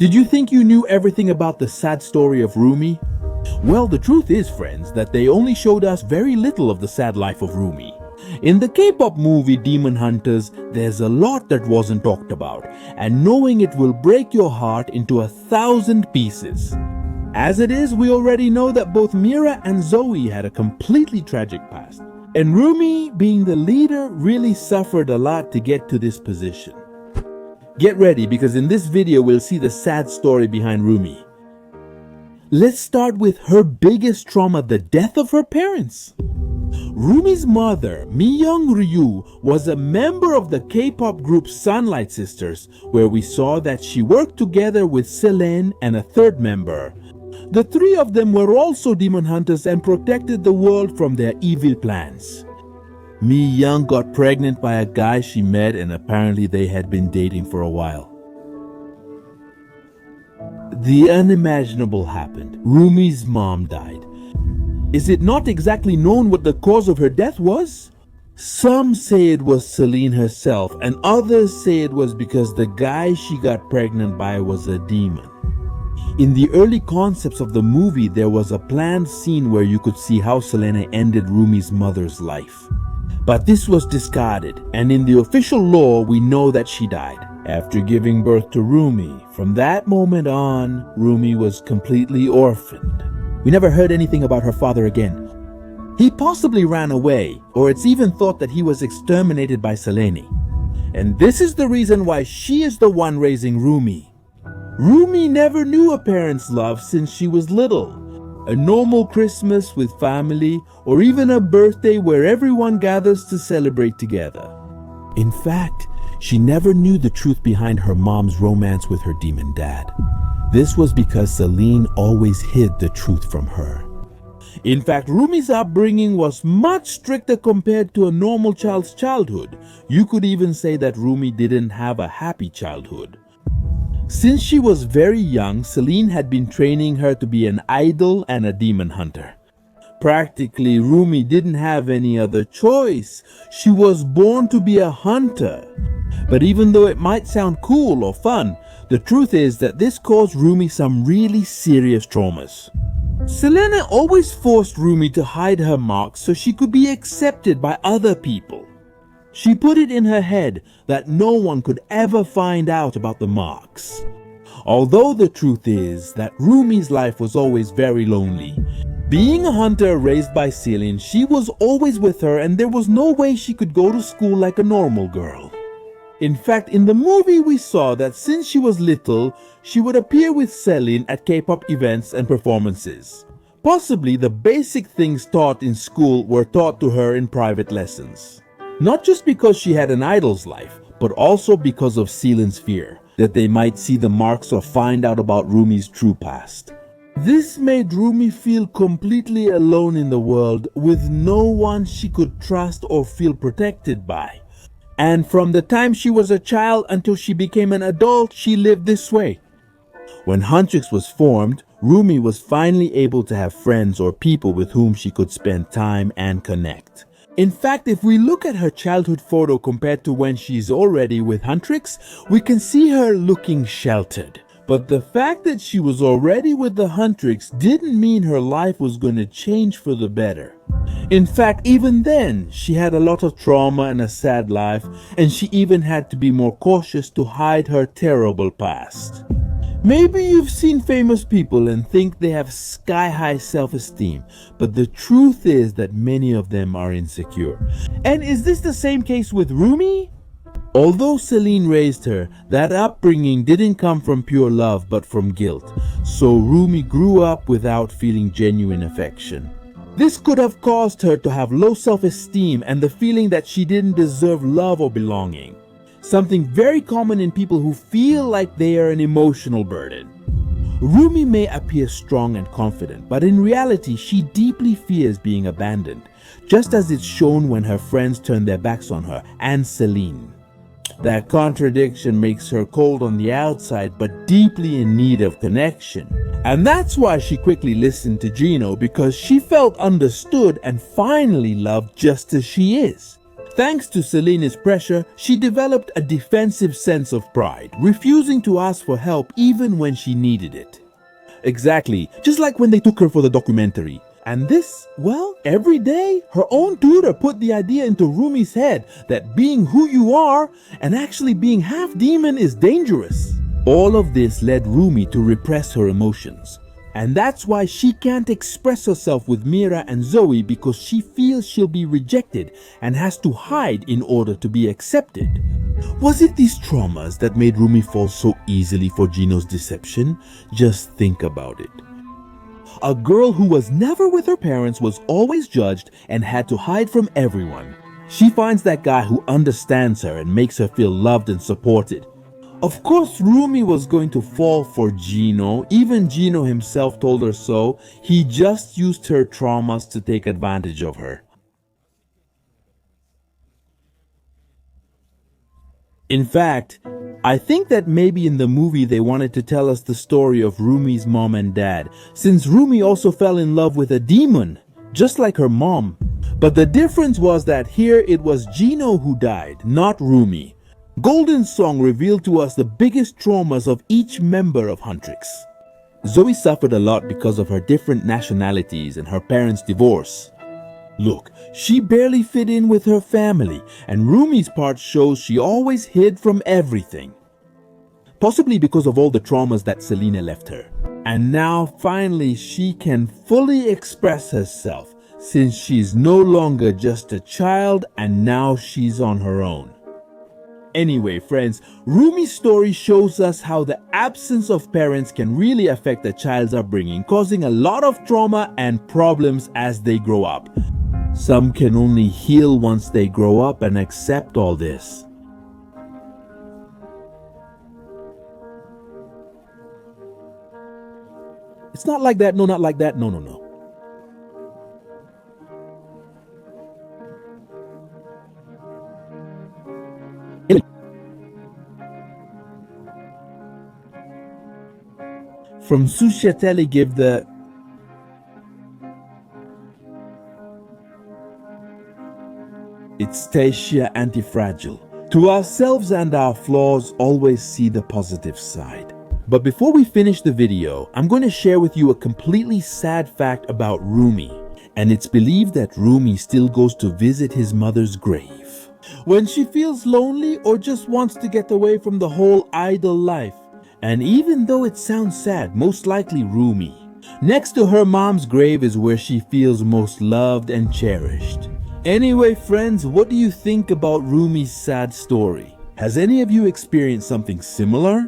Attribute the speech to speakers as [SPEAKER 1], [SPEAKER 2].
[SPEAKER 1] Did you think you knew everything about the sad story of Rumi? Well, the truth is, friends, that they only showed us very little of the sad life of Rumi. In the K-pop movie Demon Hunters, there's a lot that wasn't talked about, and knowing it will break your heart into 1,000 pieces. As it is, we already know that both Mira and Zoe had a completely tragic past. And Rumi, being the leader, really suffered a lot to get to this position. Get ready, because in this video we'll see the sad story behind Rumi. Let's start with her biggest trauma, the death of her parents. Rumi's mother, Mi-young Ryu, was a member of the K-pop group Sunlight Sisters, where we saw that she worked together with Selene and a third member. The three of them were also demon hunters and protected the world from their evil plans. Mi-young got pregnant by a guy she met, and apparently they had been dating for a while. The unimaginable happened. Rumi's mom died. Is it not exactly known what the cause of her death was? Some say it was Selene herself, and others say it was because the guy she got pregnant by was a demon. In the early concepts of the movie, there was a planned scene where you could see how Selene ended Rumi's mother's life. But this was discarded, and in the official lore, we know that she died after giving birth to Rumi. From that moment on, Rumi was completely orphaned. We never heard anything about her father again. He possibly ran away, or it's even thought that he was exterminated by Selene. And this is the reason why she is the one raising Rumi. Rumi never knew a parent's love since she was little. A normal Christmas with family, or even a birthday where everyone gathers to celebrate together. In fact, she never knew the truth behind her mom's romance with her demon dad. This was because Selene always hid the truth from her. In fact, Rumi's upbringing was much stricter compared to a normal child's childhood. You could even say that Rumi didn't have a happy childhood. Since she was very young, Selene had been training her to be an idol and a demon hunter. Practically, Rumi didn't have any other choice. She was born to be a hunter. But even though it might sound cool or fun, the truth is that this caused Rumi some really serious traumas. Selene always forced Rumi to hide her marks so she could be accepted by other people. She put it in her head that no one could ever find out about the marks. Although the truth is that Rumi's life was always very lonely. Being a hunter raised by Selene, she was always with her, and there was no way she could go to school like a normal girl. In fact, in the movie we saw that since she was little, she would appear with Selene at K-pop events and performances. Possibly the basic things taught in school were taught to her in private lessons. Not just because she had an idol's life, but also because of Selene's fear that they might see the marks or find out about Rumi's true past. This made Rumi feel completely alone in the world, with no one she could trust or feel protected by. And from the time she was a child until she became an adult, she lived this way. When Huntrix was formed, Rumi was finally able to have friends or people with whom she could spend time and connect. In fact, if we look at her childhood photo compared to when she's already with Huntrix, we can see her looking sheltered. But the fact that she was already with the Huntrix didn't mean her life was going to change for the better. In fact, even then, she had a lot of trauma and a sad life, and she even had to be more cautious to hide her terrible past. Maybe you've seen famous people and think they have sky-high self-esteem, but the truth is that many of them are insecure. And is this the same case with Rumi? Although Selene raised her, that upbringing didn't come from pure love but from guilt, so Rumi grew up without feeling genuine affection. This could have caused her to have low self-esteem and the feeling that she didn't deserve love or belonging. Something very common in people who feel like they are an emotional burden. Rumi may appear strong and confident, but in reality she deeply fears being abandoned, just as it's shown when her friends turn their backs on her and Selene. That contradiction makes her cold on the outside but deeply in need of connection. And that's why she quickly listened to Gino, because she felt understood and finally loved just as she is. Thanks to Selene's pressure, she developed a defensive sense of pride, refusing to ask for help even when she needed it. Exactly, just like when they took her for the documentary. And this, well, every day, her own tutor put the idea into Rumi's head that being who you are and actually being half demon is dangerous. All of this led Rumi to repress her emotions. And that's why she can't express herself with Mira and Zoe, because she feels she'll be rejected and has to hide in order to be accepted. Was it these traumas that made Rumi fall so easily for Gino's deception? Just think about it. A girl who was never with her parents was always judged and had to hide from everyone. She finds that guy who understands her and makes her feel loved and supported. Of course, Rumi was going to fall for Gino. Even Gino himself told her so. He just used her traumas to take advantage of her. In fact, I think that maybe in the movie they wanted to tell us the story of Rumi's mom and dad, since Rumi also fell in love with a demon, just like her mom. But the difference was that here it was Gino who died, not Rumi. Golden's song revealed to us the biggest traumas of each member of Huntrix. Zoe suffered a lot because of her different nationalities and her parents' divorce. Look, she barely fit in with her family, and Rumi's part shows she always hid from everything. Possibly because of all the traumas that Selene left her. And now finally she can fully express herself, since she's no longer just a child and now she's on her own. Anyway, friends, Rumi's story shows us how the absence of parents can really affect a child's upbringing, causing a lot of trauma and problems as they grow up. Some can only heal once they grow up and accept all this. It's not like that, no, not like that, no. From Susciatelli give the It's Stacia Antifragile. To ourselves and our flaws, always see the positive side. But before we finish the video, I'm going to share with you a completely sad fact about Rumi. And it's believed that Rumi still goes to visit his mother's grave when she feels lonely or just wants to get away from the whole idle life. And even though it sounds sad, most likely Rumi. Next to her mom's grave is where she feels most loved and cherished. Anyway, friends, what do you think about Rumi's sad story? Has any of you experienced something similar?